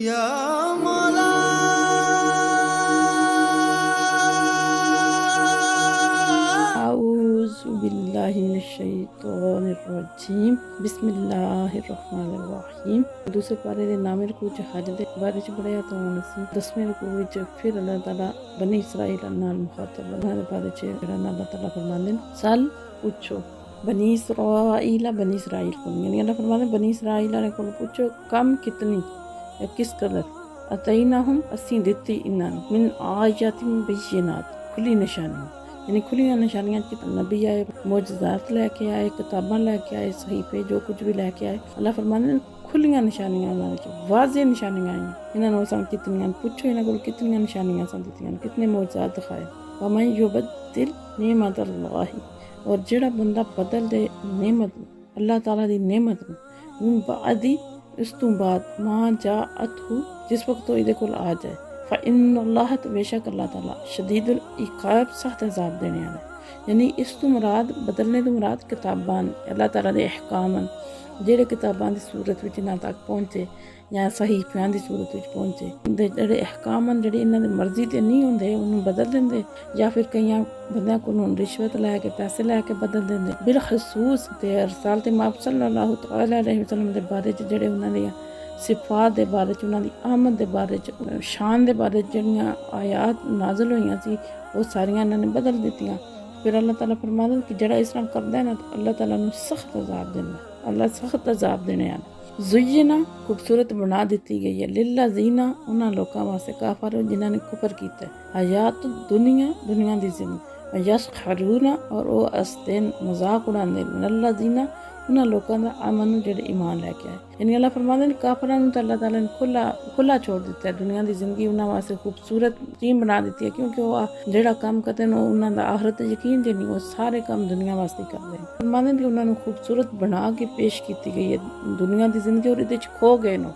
या मौला अऊज़ु बिल्लाहि मिनश्शैतानिर्रजीम बिस्मिल्लाहिर्रहमानिर्रहीम। दूसरे पारे दे नाम रुकू च हज दे बारे च पढ़िया तो हुण असीं 10वें रुकू विच फिर अल्लाह ताला बनी इसराइल नाल मुखातब उन्हां दे बारे च जेहड़ा अल्लाह ताला फरमांदे ने सल पुछो बनी इसराइल को यानी अल्लाह फरमांदे बनी इसराइल वाले को पुछो कम कितनी या किस कदर अतईनाहुम असीं दित्ती इन्हां नूं मिन आयातिन बय्यिनात खुली निशानियां यानी खुलियां निशानियां कि नबी आए मोजज़ात लैके आए किताबां लैके आए सहीफे जो कुछ भी लैके आए अल्लाह फरमांदे खुलियां निशानियां उन्हां विच वाज़े निशानियां आईयां इन्हां नूं असां कितनियां पुछो इन्हां कोल कितनियां निशानियां असां दित्तियां कितने मोजज़ात दिखाए वमन युबद्दिल निअमतल्लाहि और जेड़ा बंदा बदल दे नेमत अल्लाह ताला दी नेमत मिन बादी इस तों बाद मां जाअतहु जिस वक्त तो इहदे कोल आ जाए फ़इन्नल्लाह तो बेशक अल्लाह ताला शदीदुल इक़ाब सख्त अज़ाब देने वाला यानी इस तो मुराद बदलने तो मुराद किताबां अल्लाह ताला दे अहकाम जेहड़े किताबां दी सूरत विच इन्हां तक पहुंचे या सहीफियां दी सूरत विच पहुंचे उंदे जेहड़े अहकाम जेहड़े इन्हां दी मर्जी ते नहीं होंदे उन्होंने बदल दिंदे या फिर कईयां बंदियां कोलों रिश्वत लैके पैसे लैके बदल दिंदे बिलखसूस ते रसूल ते माप सल्लल्लाहु तआला अलैहि वसल्लम दे बारे च जेहड़े उन्हां दियां सिफात दे बारे च उन्हां दी आमद दे बारे च शान दे बारे च जेहड़ियां आयात नाज़िल होईयां सी वो सारियां इन्हां ने बदल दित्तियां फिर अल्लाह ताला फरमांदा कि जेड़ा इस तरह करदा है ना तो अल्लाह ताला नूं सख्त अज़ाब दिंदा अल्लाह सख्त अज़ाब देने आला ज़ुय्यना खूबसूरत बना दित्ती गई है लिल्लज़ीना उन्हां लोकां वास्ते काफर जिन्हां ने कुफर कीता हयात दुनिया दी जिंदगी यस्खरूना और वो हसदे मजाक उड़ांदे मिनल्लज़ीना उन्हां लोकां दा आमन जेहड़े ईमान लैके आए यानी अल्लाह फरमांदे ने काफरां नूं तां अल्लाह ताला ने खुला छोड़ दित्ता है दुनिया दी जिंदगी उन्हां वास्ते खूबसूरत टीम बना दित्ती है क्योंकि वो जेहड़ा कम्म करदे न उन्हां दा आखरत यकीन जे नहीं वो सारे कम्म दुनिया वास्ते करदे न फरमांदे कि उन्हां नूं खूबसूरत बना के पेश कीती गई है दुनिया दी जिंदगी और इहदे च खो गए न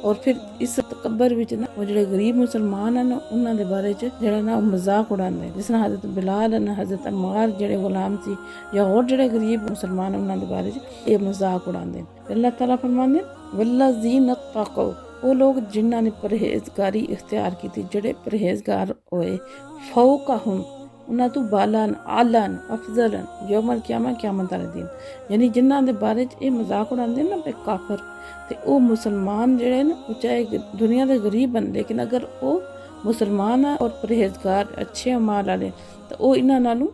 और फिर इस तकबर विच ना वो जेहड़े गरीब मुसलमान हैं उन्हां दे बारे च जेहड़ा ना मजाक उड़ांदे जिस तरह हज़रत बिलाल न हज़रत अम्मार जेहड़े गुलाम सी या होर जेहड़े गरीब मुसलमान उन्हां दे बारे च एह मजाक उड़ांदे अल्लाह ताला फरमांदे वल्लज़ीना तक़ौ वो लोग जिन्हां ने परहेज़गारी इख्तियार की जेहड़े परहेज़गार होए फ़ौक़हुम उन्हां तो बालन आलन अफजलन यौमल क़यामत वाले दिन यानी जिन्हां दे बारे च एह मजाक उड़ांदे ना काफर ते ओह मुसलमान जेहड़े न ओह चाहे दुनिया दे गरीब बन लेकिन अगर ओह मुसलमान है और परहेज़गार अच्छे अमाल वाले तो ओह इन्हां नालों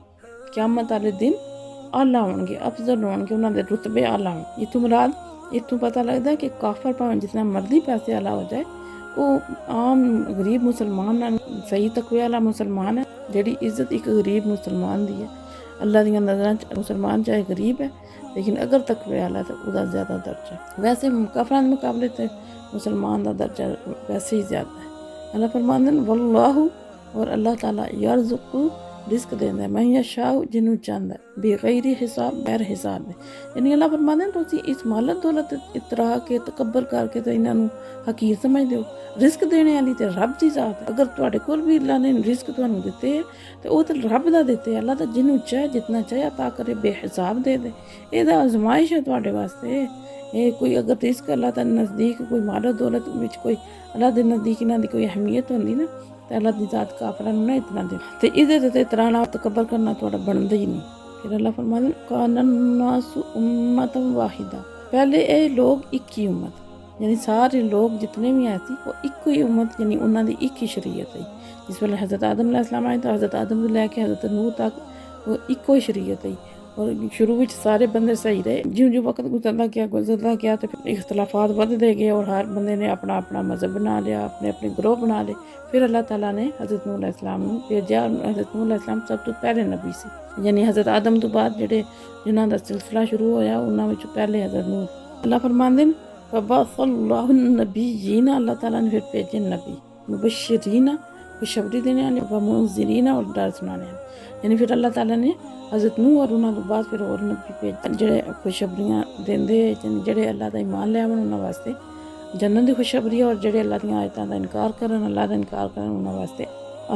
क़यामत वाले दिन आला होणगे अफजल होणगे उन्हां दे रुतबे आला होणगे इत्थों मुराद इत्थों पता लगदा है कि काफर भावें जितना मर्जी पैसे आला हो जाए वो आम गरीब मुसलमान सही तकवे आला मुसलमान है जेहड़ी इज्जत एक गरीब मुसलमान दी है अल्लाह दियां नज़रां च मुसलमान चाहे गरीब है लेकिन अगर तकवे आला तो उसका ज़्यादा दर्जा वैसे काफरां दे मुकाबले ते मुसलमान का दर्जा वैसे ही ज़्यादा है अल्लाह फरमांदे न वल्लाहु और अल्लाह ताला यरज़ुक़ु रिस्क देंदा है मैं यशाउ जिन्हों चाहता है बेगैर हिसाब बैर हिसाब है यानी अल्लाह फरमांदे तुम इस मालत दौलत इतरा के तकबर करके तो इन्हां नूं हकीर समझदे हो रिस्क देने वाली तो रब की जात है अगर तुहाडे कोल भी अल्लाह ने रिस्क तुहानूं दिते है तो वह तो रब दा दिते अल्लाह तो जिन्हों चाहे जितना चाहे अता करे बेहिसाब दे दे एह्दा आजमाइश है तुहाडे वास्ते ये कोई अगर रिस्क अल्लाह दा नज़दीक कोई मालत दौलत विच कोई अल्लाह दे नज़दीक इन्हां दी कोई अहमियत होंदी ना तो अल्लाह दी जात काफरां नूं ना इतना दे ते इहदे ते तराना तकबर करना तुहाडा बनदा ही नहीं फिर अल्लाह फरमांदे कानन नासु उम्मतन वाहिदा पहले ये लोग एक ही उम्मत यानी सारे लोग जितने भी आए थे वो एक ही उम्मत यानी उन्हां दी एक ही शरीयत है जिस वेले हज़रत आदम अलैहिस्सलाम आए तो हज़रत आदम तो लैके हज़रत नूह तक वो इको ही शरीयत है और शुरू में सारे बंदे सही रहे जिउं जिउं वक्त गुजरता गया तो फिर इख्तलाफात बढ़ते गए और हर बंदे ने अपना अपना मजहब बना लिया अपने अपने ग्रोह बना लिए फिर अल्लाह ताला ने हज़रत नूह अलैहिस्सलाम को भेजा हज़रत नूह अलैहिस्सलाम सब तो पहले नबी सी यानी हज़रत आदम तो बाद जेहड़े जिन्हां दा सिलसिला शुरू होया उन्हां विच पहले हज़रत नूह अल्लाह फरमांदे न फबअसल्लाहु नबिय्यीना अल्लाह ताला ने फिर भेजे नबी मुबश्शिरीना खुशखबरी देने वाले व मुनज़िरीना और डर सुनाने वाले यानी फिर अल्लाह ताला ने हज़रत नूह और उन्हां तो बाद फिर और नबी भेजे जेहड़े खुशखबरियां देंदे जेहड़े अल्लाह दा ईमान लैवन उन्हां वास्ते जन्नत दी खुशखबरी और जेहड़े अल्लाह दियां आयतां दा इनकार करन अल्लाह दा इनकार करन उन्हां वास्ते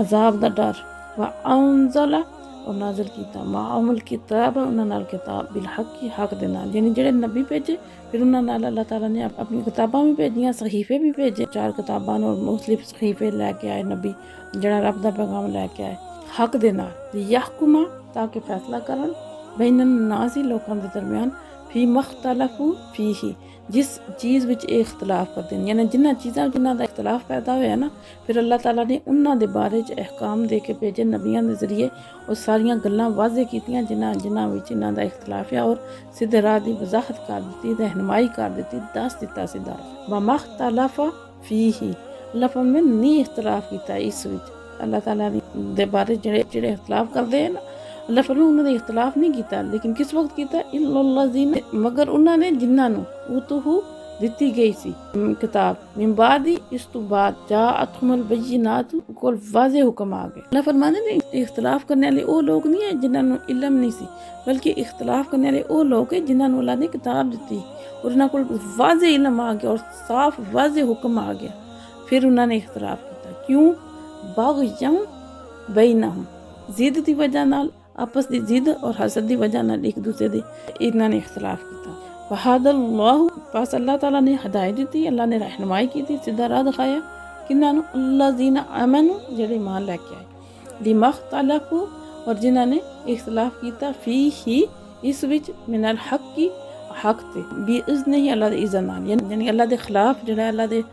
अजाब दा डर व अंज़ला और नाज़िल कीता माअहुल किताब उन्हां नाल किताब बिल हक़ हक दे नाल, यानी जेड़े नबी भेजे फिर उन्हां नाल अल्लाह ताला ने अपनी किताबां भी भेजियां, सहीफे भी भेजे, 4 किताबां और मुख्तलिफ सहीफे लैके आए नबी जेड़ा रब दा पैगाम लैके आए हक दे नाल यहकुमा ताकि फैसला करन बैनन नासी लोकां दे दरमियान फी मख्तलफू फीही जिस चीज़ विच इख्तलाफ करते हैं, यानी जिन्हां चीज़ां जिन्हां दा इख्तलाफ पैदा होया ना फिर अल्लाह ताला ने उन्हां दे बारे च अहकाम दे के भेजे नबियां दे जरिए और सारियां गल्लां वाज़े कीतियां जिन्हां विच इन्हां दा इख्तलाफ है और सीधे राह दी वजाहत कर दित्ती, रहनुमाई कर दित्ती, दस दित्ता सीधा व मख्तलफा फीही अल्लाह फरमांदे नहीं इख्तलाफ कीता इस विच अल्लाह ताला दे बारे जेड़े इख्तलाफ करदे हैं ना अल्लाह फरमांदे उन्होंने इख्तलाफ नहीं किया, लेकिन किस वक्त किया इल्लल्लाज़ीना मगर उन्होंने जिन्हां नूं उतहू दित्ती गई सी किताब मिन बादी इस तो बाद जाअतहुमुल बय्यिनात कोल वाज़े हुक्म आ गए। अल्लाह फरमांदे ने इख्तलाफ करने वाले वो लोग नहीं है जिन्हां नूं इल्म नहीं सी, बल्कि इख्तलाफ करने वाले वो लोग है जिन्हां नूं अल्लाह ने किताब दी और उन्हां कोल वाज़े इल्म आ गया और साफ वाज़े हुक्म आ गया, फिर उन्होंने इख्तलाफ किया क्यों बाग़यन बैनहुम जिद दी वजह नाल आपस दी जिद और हसद दी वजह नाल एक दूसरे दी इन्होंने इख्तलाफ किया। वहादल्लाहु पास अल्लाह ताला ने हदायत दी, अल्लाह ने रहनुमाई की थी, सीधा राह दिखाया किन्हां नूं अल्लाज़ीना आमनू जेड़े ईमान लेके आए लिमख्तलफू और जिन्हां ने इख्तलाफ किया फी ही इस विच मिनल हक की हक ते भी इज़्न ही अल्लाह दे इज़्न नाल, यानी अल्लाह दे खिलाफ जेड़ा अल्लाह दे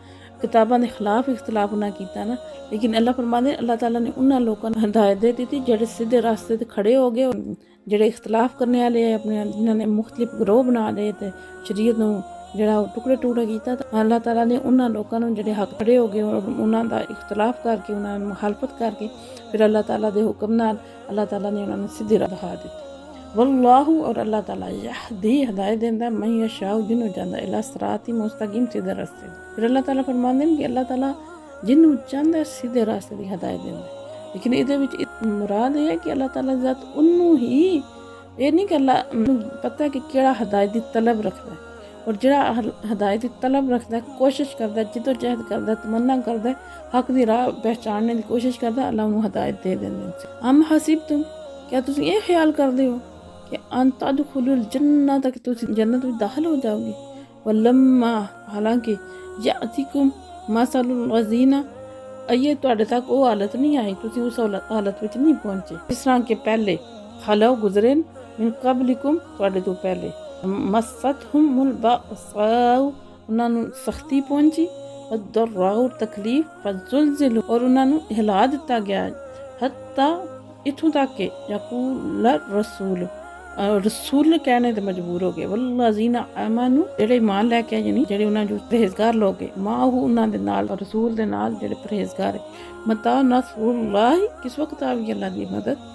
किताबां दे खिलाफ इख्तलाफ ना कीता ना, लेकिन अल्लाह फरमांदे अल्लाह ताला ने उन्हां लोकां नूं हिदायत दे दी जेड़े सीधे रास्ते ते खड़े हो गए, जेड़े इख्तलाफ करने वाले अपने जिन्हां ने मुख्तलिफ ग्रोह बना लए ते शरीयत नूं जेड़ा टुकड़े टुकड़े कीता अल्लाह ताला ने उन्हां लोकां नूं जेड़े हक खड़े हो गए और उन्हां दा इख्तलाफ करके उन्हां दी मुखालफत करके फिर अल्लाह ताला दे हुक्म नाल अल्लाह ताला ने उन्हां नूं सीधी राह दिखा दी। वल्लाहु और अल्लाह ताला यहदी हिदायत देंदा मैं यशाउ जिन्हों चाहता इला सिराती मुस्तकीम सीधे रास्ते। फिर अल्लाह ताला फरमांदे कि अल्लाह ताला जिन्हों चाहता सीधे रास्ते दी हिदायत देंदा, लेकिन इहदे विच मुराद है कि अल्लाह ताला ज़ात उन्नू ही ये नहीं कि अल्लाह पता है कि केड़ा हिदायत दी तलब रखदा है और जेड़ा हिदायत दी तलब रखदा है कोशिश करदा है जिद्दोजहद करदा है तमन्ना करदा है हक दी राह पहचानने दी कोशिश करदा है अल्लाह उन्हें हिदायत दे देंदे। अम हसीब तुम क्या तुम ये ख्याल करदे हो कि अन्तदखुलुल जन्नत तक तुम जन्नत में दाखिल हो जाओगे वलम्मा हालांकि यातिकुम मसलुल लज़ीना ये तुहाडे तक वो हालत नहीं आई, तुम उस हालत में नहीं पहुंचे जिस तरह के पहले खलो गुजरे मिन कबलिकुम तुहाडे तो पहले मस्सतहुमुल बअसाउ उन्हां नूं सख्ती पहुंची वद्दर्राउ तकलीफ फज़ुलज़िलु और उन्हां नूं हिला दिता गया हत्ता इथों तक के यकूल रसूल रसूल कहने ते मजबूर हो गए वल्लाज़ीना आमनू जेड़े ईमान लेके आए यानी जेड़े उन्हां जो परहेज़गार लोग है माहू उन्हां दे नाल और रसूल दे नाल जेड़े परहेज़गार है मता नसरुल्लाह किस वक्त आवी अल्लाह दी मदद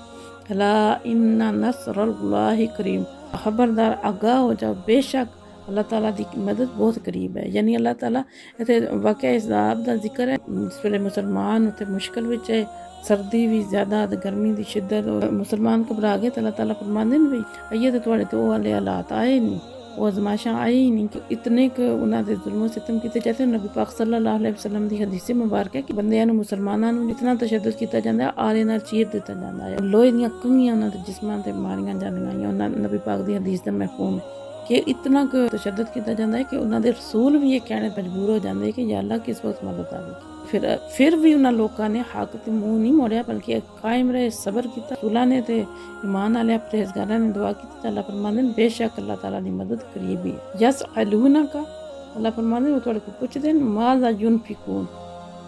अला इन्ना नसरुल्लाह करीम खबरदार आगाह हो जाओ बेशक अल्लाह ताला दी मदद बहुत करीब है। यानी अल्लाह ताला इत्थे वाक़या इज़ाब दा जिक्र है जिस वेले मुसलमान उत्थे मुश्किल विच है सर्दी भी ज़्यादा गर्मी की शिद्दत और मुसलमान घबरा गए तो अल्लाह ताला फरमांदे ने भाई अइये तो थोड़े तो वाले हालात आए नहीं वो आजमाइशां आई ही नहीं कि इतने क उन्हां दे जुल्म सितम कीते जैसे नबी पाक सल्लल्लाहु अलैहि वसल्लम दी हदीस मुबारक है कि बंदियां नूं मुसलमानां नूं इतना तशद्दुद कीता जांदा है आले नाल चीर दित्ता जांदा है लोहे दियां कंघियां उन्हां दे जिस्मां ते मारियां जांदियां उन्हां नबी पाक दी हदीस दा महफूम है कि इतना तशद्दुद किया जाता है कि उन्होंने रसूल भी ये कहने मजबूर हो जाते हैं कि या अल्लाह किस वक्त मदद आएगी। फिर भी उन्होंने लोगों ने हक ते मुँह नहीं मोड़िया बल्कि कायम रहे सबर किया। रसूलां ने ते ईमान वाले परहेज़गारां ने दुआ की अल्लाह फरमांदे ने बेशक अल्लाह ताला दी मदद करीब ही है। यसअलूना का अल्लाह फरमांदे वो तुहाडे कोल पुछदे ने माज़ा युनफिकून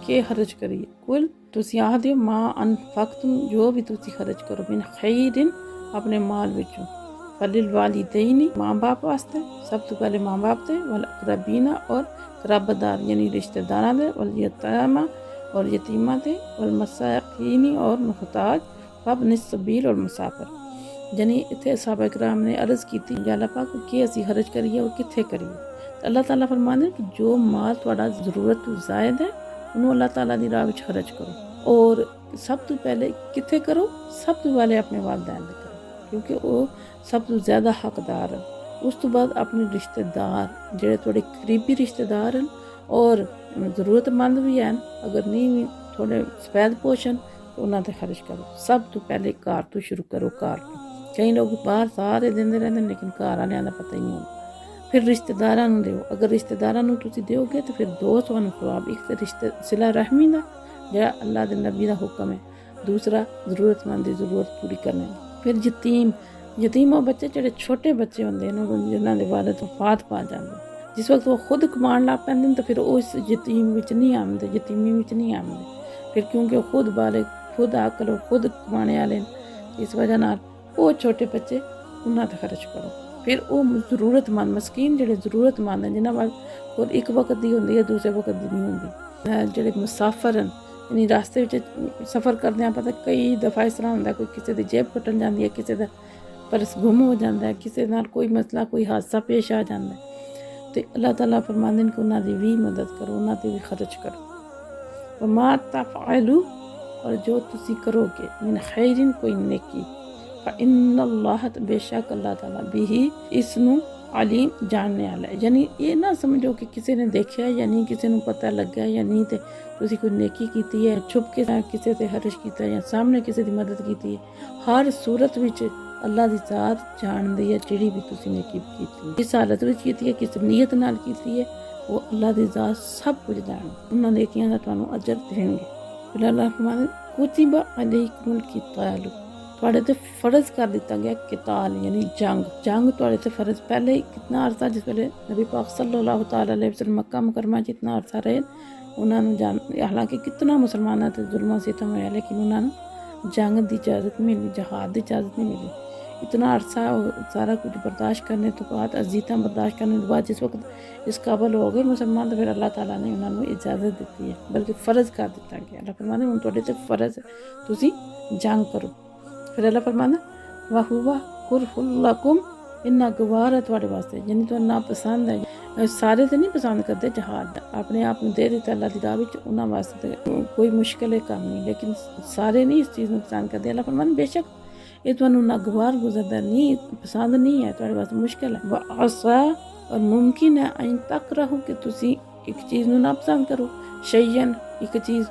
के खर्च करिए कुल तुसीं आखदे हो मां अनफक्तुम जो भी तुसीं खर्च करो मिन खैरिन अपने माल विचों फलिल वालिदैन माँ बाप वास्ते सब तो पहले माँ बाप थे वल अक़रबीना और क़राबतदार यानी रिश्तेदारां दे वल यतामा और यतीमा थे वल मसाकीनी और मुहताज वब्न सबील और मुसाफिर। यानी इत्थे सहाबा किराम ने अर्ज़ की थी या अल्लाह पाक कि असीं खर्च करिए और कित्थे करिए तो अल्लाह ताला फरमांदे कि जो माल तुहाडा ज़रूरत तो ज़ायद है उन्होंने अल्लाह ताला दी राह विच खर्च करो और सब तो पहले कित्थे करो सब तो पहले अपने वालिदैन दे करो क्योंकि वो सब तो ज़्यादा हकदार हैं। उस तो बाद अपने रिश्तेदार जेड़े थोड़े करीबी रिश्तेदार हैं और ज़रूरतमंद भी हैं अगर नहीं भी थोड़े सफेद पोश हैं तो उन्हां ते खर्च करो। सब तो पहले घर तो शुरू करो। घर कई लोग बाहर सारे देंदे रहंदे ने लेकिन घर वालियां दा पता ही नहीं होंदा। फिर रिश्तेदारां नूं दिओ। अगर रिश्तेदारां नूं तुसीं दिओगे तो फिर दो तुहानूं सवाब। एक ते रिश्ते सिला रहमी दा जेह्ड़ा अल्लाह दे नबी दा हुक्म है, दूसरा जरूरतमंद दी जरूरत पूरी करने दा। फिर यतीम ओह् बच्चे जेह्ड़े छोटे बच्चे होंदे न जिन्हां दे वालिद वफात पा जांदे, जिस वक्त वो खुद कमाण लग पैंदे न तो फिर ओह इस यतीमी विच नहीं आंदे। फिर क्योंकि ओह खुद बालिग, खुद अकल और खुद कमाने आह्ले न, इस वजह नाल ओह छोटे बच्चे उन्हां ते खर्च करो। फिर ओह जरूरतमंद मस्कीन जेह्ड़े जरूरतमंद न जिन्हां कोल एक वक्त दी होंदी है दूसरे वक्त दी नहीं होंदी। जेह्ड़े मुसाफर न यानी रास्ते विच सफ़र करदे पता कई दफ़ा इस तरह होंदा कोई किसी दी जेब कट्टन जांदी है, किसी दा पर्स गुम हो जाता है, किसी नाल कोई मसला कोई हादसा पेश आ जाता है। तो अल्लाह ताला फरमांदे न कि उन्हां दी भी मदद करो, उन्हां ते भी खर्च करो। वमा तफ़अलू और जो तुसी करोगे मिन खैरिन कोई नेकी फ़इन्नल्लाह बेशक अल्लाह ताला बिही इसनू अलीम जानने वाला है। यानी ये ना समझो कि किसी ने देखा या नहीं, किसी को पता लगा या नहीं, तो तुसी कोई नेकी की है, छुप के किसी से खर्च किया या सामने किसी की मदद की है। हर सूरत विच अल्लाह की ज़ात जानती है जिहड़ी भी तुसी नेकी की है, किस हालत में की है, किस नीयत नाल की है, वो अल्लाह की ज़ात सब कुछ जानती। उन्होंने नेकियां दा तुहानू अजर देंगे। फिर अल्लाह फरमांदे कुतिबा अलैकुमुल किताल, तुहाडे ते फर्ज कर दिता गया किताल यानी जंग तुहाडे ते फर्ज। पहले कितना अरसा जिस वेले नबी पाक सल्लल्लाहु तआला अलैहि वसल्लम मक्का मुकरमा च इतना अरसा रहे, उन्होंने हालांकि कितना मुसलमानों ते जुल्म सितम होया लेकिन उन्होंने जंग की इजाज़त मिली, जहाद की इजाज़त नहीं मिली। इतना अरसा सारा कुछ बर्दाश्त करने तो बाद, अजीता बर्दाश्त करने के बाद जिस वक्त इस काबल हो गए मुसलमान, तो फिर अल्लाह ताला ने उन्होंने इजाज़त दी है, बल्कि फ़र्ज कर दिता गया। अल्लाह फरमांदे हुण तुहाडे ते फ़र्ज है तुसी जंग करो। फिर अल्लाह फरमांदा वहुवा कुरहुल लकुम, इन्ना गवार है तुहाडे वास्ते, यानी तुहानू नापसंद है। सारे तो नहीं पसंद करते जहाद, अपने आप में दे दिता अल्लाह दी राह विच, उन्हां वास्ते कोई मुश्किल काम नहीं, लेकिन सारे नहीं इस चीज़ को पसंद करते। अल्लाह फरमांदा बेशक ये तुहानू नागवार गुजरदा नहीं, पसंद नहीं है, तुहाडे वास्ते मुश्किल है। व आसा और मुमकिन है अन तकरहू कि तुसी एक चीज़ नू ना पसंद करो, शैयन एक चीज़,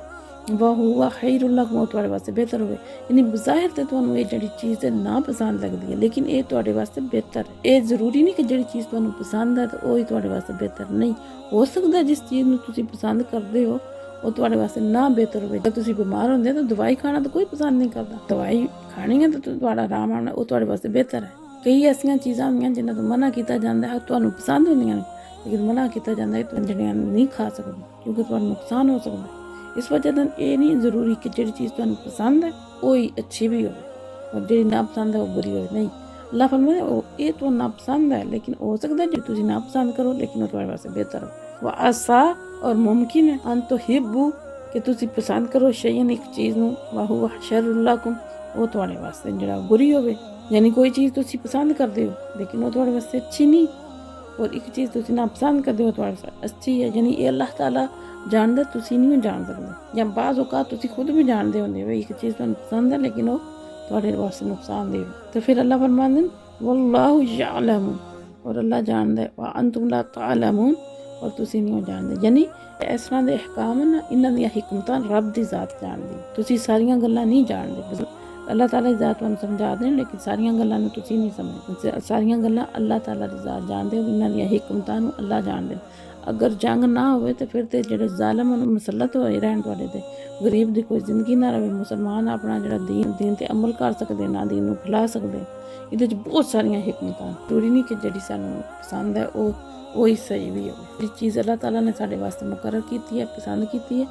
वह हुआ खैरुल लकुम तुहाडे वास्ते बेहतर होवे। यानी बज़ाहिर ते तुहानू ये जिहड़ी चीज़ है ना पसंद लगदी है, लेकिन ये तुहाडे वास्ते बेहतर है। ये जरूरी नहीं कि जिहड़ी चीज़ तुहानू पसंद है तो वही तुहाडे वास्ते बेहतर नहीं हो सकदा। जिस चीज़ नू तुसी पसंद करदे हो वो तुहाडे वास्ते ना बेहतर होवे। जब तुसी बीमार होंदे तो दवाई खाना तो कोई पसंद नहीं करता, दवाई खानी है तो तुहाडा आराम आना वो तुहाडे वास्ते बेहतर है। कई ऐसियां चीज़ां होंदियां जिन्हां तो मना किया जाता है, तुहानू पसंद होंदियां ने लेकिन मना किया जाता है तो जिहड़ियां नहीं खा सकदे क्योंकि तुहानू नुकसान हो सकदा है। इस वजह से ये नहीं जरूरी कि जिहड़ी चीज़ तुहानू पसंद है वही अच्छी भी हो और जिहड़ी ना पसंद है वो बुरी हो। नहीं, अल्लाह फरमांदा ये तुहानू ना पसंद है लेकिन हो सकता है जो तुसी ना पसंद करो लेकिन वो तुहाडे वास्ते बेहतर हो। वह आसा और मुमकिन है अन तो हिब्बू कि तुसी पसंद करो शैयन एक चीज़ नू, वह हुआ शर्रुल लकुम वो तुहाडे वास्ते जिहड़ा बुरी होवे। यानी कोई चीज़ तुसी पसंद करदे हो लेकिन वो तुहाडे वास्ते अच्छी नहीं, और एक चीज़ तुसी ना पसंद करदे हो तुहाडे वास्ते अच्छी है। यानी ये अल्लाह ताला जानदा, तुसी नहीं जान सकदे। या बाज़ औकात तुसी खुद भी जानदे होंदे हो एक चीज़ तुहानू पसंद है लेकिन वो तुहाडे वास्ते नुकसानदेह। तो फिर अल्लाह फरमांदे न वल्लाहु यअलमु, और अल्लाह जानदा है, व अंतुम ला तअलमून और तुसी नहीं जानदे। यानी इस तरह के अहकाम ना इन्हां दी हिकमतां रब दी ज़ात जानदी, तुसी सारियां गल्लां नहीं जानदे। अल्लाह ताला दी ज़ात तुहानू समझा देन लेकिन सारियां गल्लां नू तुसी नहीं समझदे। सारियां गल्लां अल्लाह ताला दी ज़ात जानदे, इन्हां दी हिकमतां नू अल्लाह जानदे। अगर जंग ना होवे तो फिर तो जेह्ड़े ज़ालिम मुसलत होए रहन तुहाडे ते, गरीब दी कोई जिंदगी ना रहे, मुसलमान अपना जेह्ड़ा दीन ते अमल कर सकदे ना दीन नू फैला सकदे। इहदे च बहुत सारियां हिकमतां, जरूरी नहीं कि जेह्ड़ी सानू पसंद है वही सही भी हो। जिस चीज़ अल्लाह ताला ने साढ़े वास्ते मुकर्रर की है, पसंद की है,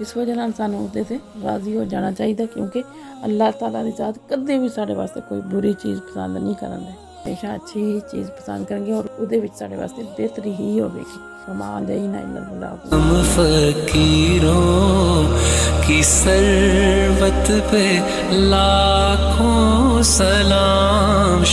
इस वजह नाल सानू उहदे ते राज़ी हो जाना चाहिए, क्योंकि अल्लाह ताला दी ज़ात कदे भी साढ़े वास्ते कोई बुरी चीज़ पसंद नहीं करन दे, हमेशा अच्छी ही चीज़ पसंद करेंगे और उहदे विच साढ़े वास्ते बेहतरी ही होवेगी। हम फकीरों की सरवत पे लाखों सलाम।